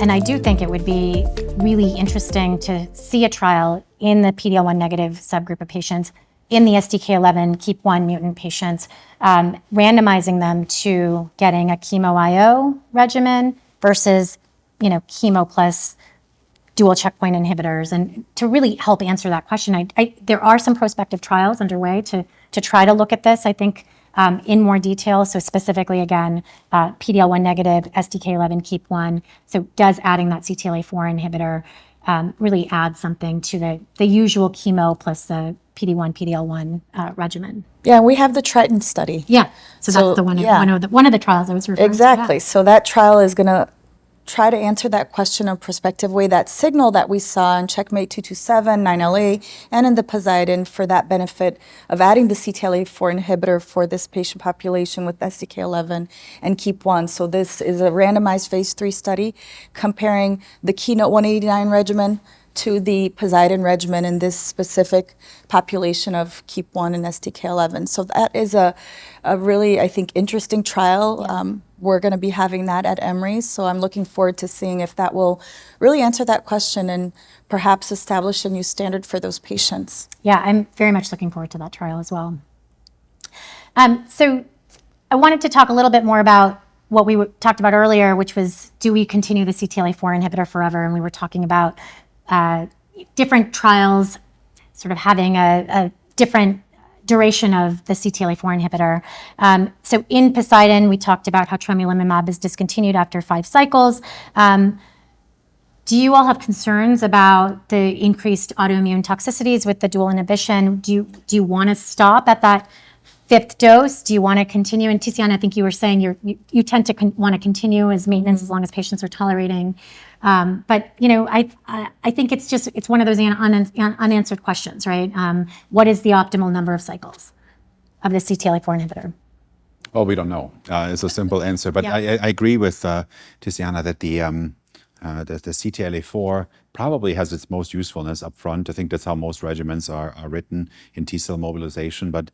And I do think it would be really interesting to see a trial in the PD-L1 negative subgroup of patients, in the STK11 KEAP1 mutant patients, randomizing them to getting a chemo IO regimen versus, chemo plus dual checkpoint inhibitors, and to really help answer that question. There are some prospective trials underway to try to look at this, I think, in more detail. So specifically, again, PD-L1 negative, STK11, KEAP1. So does adding that CTLA-4 inhibitor really add something to the usual chemo plus the PD-1, PD-L1 regimen? Yeah, we have the Triton study. Yeah, so that's the one of the trials I was referring to. Exactly. So that trial is going to try to answer that question in a prospective way, that signal that we saw in Checkmate 227, 9LA, and in the Poseidon for that benefit of adding the CTLA-4 inhibitor for this patient population with STK11 and KEAP1. So this is a randomized phase 3 study comparing the Keynote 189 regimen to the Poseidon regimen in this specific population of KEAP1 and STK11. So that is a really, I think, interesting trial. Yeah. We're going to be having that at Emory, so I'm looking forward to seeing if that will really answer that question and perhaps establish a new standard for those patients. Yeah, I'm very much looking forward to that trial as well. So I wanted to talk a little bit more about what we talked about earlier, which was, do we continue the CTLA-4 inhibitor forever? And we were talking about different trials sort of having a different duration of the CTLA-4 inhibitor. So in Poseidon, we talked about how tremelimumab is discontinued after 5 cycles. Do you all have concerns about the increased autoimmune toxicities with the dual inhibition? Do you want to stop at that 5th dose? Do you want to continue? And Ticiana, I think you were saying you tend to want to continue as maintenance as long as patients are tolerating. But I think it's one of those unanswered questions, right? What is the optimal number of cycles of the CTLA-4 inhibitor? Well, we don't know. It's a simple answer, but Yeah. I agree with Ticiana that the CTLA-4 probably has its most usefulness up front. I think that's how most regimens are written in T-cell mobilization, but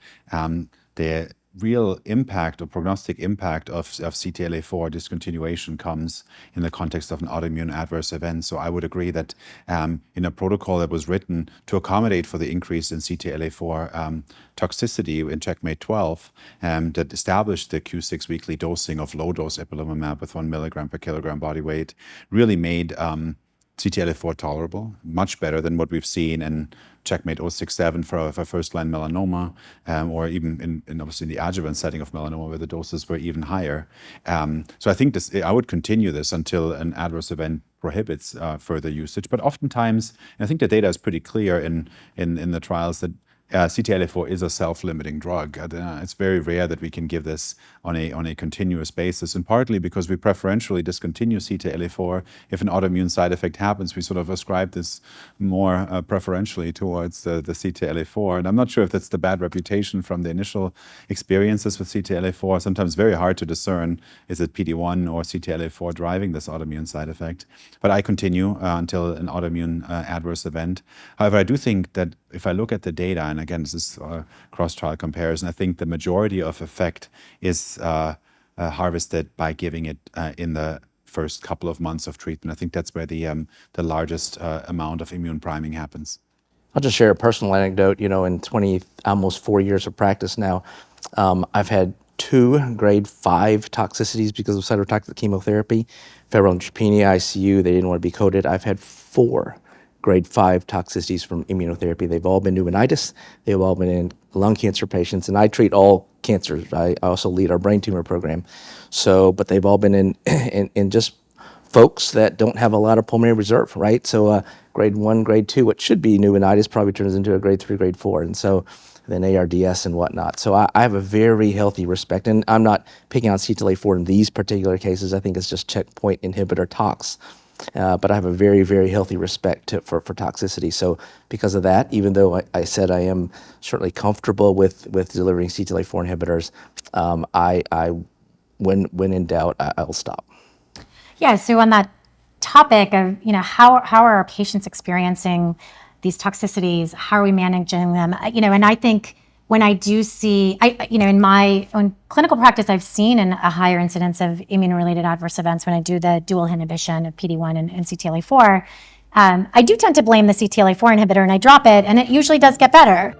the real impact or prognostic impact of CTLA-4 discontinuation comes in the context of an autoimmune adverse event. So I would agree that in a protocol that was written to accommodate for the increase in CTLA-4 toxicity in Checkmate 12, that established the Q6 weekly dosing of low-dose ipilimumab with 1 milligram per kilogram body weight, really made CTLA-4 tolerable, much better than what we've seen in Checkmate 067 for first-line melanoma, or even in obviously the adjuvant setting of melanoma where the doses were even higher. So I think I would continue this until an adverse event prohibits further usage. But oftentimes, and I think the data is pretty clear in the trials that CTLA-4 is a self-limiting drug. It's very rare that we can give this on a continuous basis, and partly because we preferentially discontinue CTLA-4 if an autoimmune side effect happens. We sort of ascribe this more preferentially towards the CTLA-4, and I'm not sure if that's the bad reputation from the initial experiences with CTLA-4. Sometimes very hard to discern, is it PD-1 or CTLA-4 driving this autoimmune side effect? But I continue until an autoimmune adverse event. However, I do think that if I look at the data, and again, this is a cross-trial comparison, I think the majority of effect is harvested by giving it in the first couple of months of treatment. I think that's where the largest amount of immune priming happens. I'll just share a personal anecdote. In almost 4 years of practice now, I've had 2 grade 5 toxicities because of cytotoxic chemotherapy. Febrile neutropenia, ICU, they didn't want to be coded. I've had 4 grade 5 toxicities from immunotherapy. They've all been pneumonitis. They've all been in lung cancer patients, and I treat all cancers. I also lead our brain tumor program. But they've all been in just folks that don't have a lot of pulmonary reserve, right? So grade 1, grade 2, what should be pneumonitis probably turns into a grade 3, grade 4, and so then ARDS and whatnot. So I have a very healthy respect, and I'm not picking on CTLA-4 in these particular cases. I think it's just checkpoint inhibitor tox. But I have a very healthy respect for toxicity. So because of that, even though I said I am certainly comfortable with delivering CTLA-4 inhibitors, when in doubt, I'll stop. Yeah, so on that topic of, how are our patients experiencing these toxicities? How are we managing them? And I think when I do see, in my own clinical practice, I've seen a higher incidence of immune-related adverse events when I do the dual inhibition of PD-1 and CTLA-4. I do tend to blame the CTLA-4 inhibitor, and I drop it, and it usually does get better.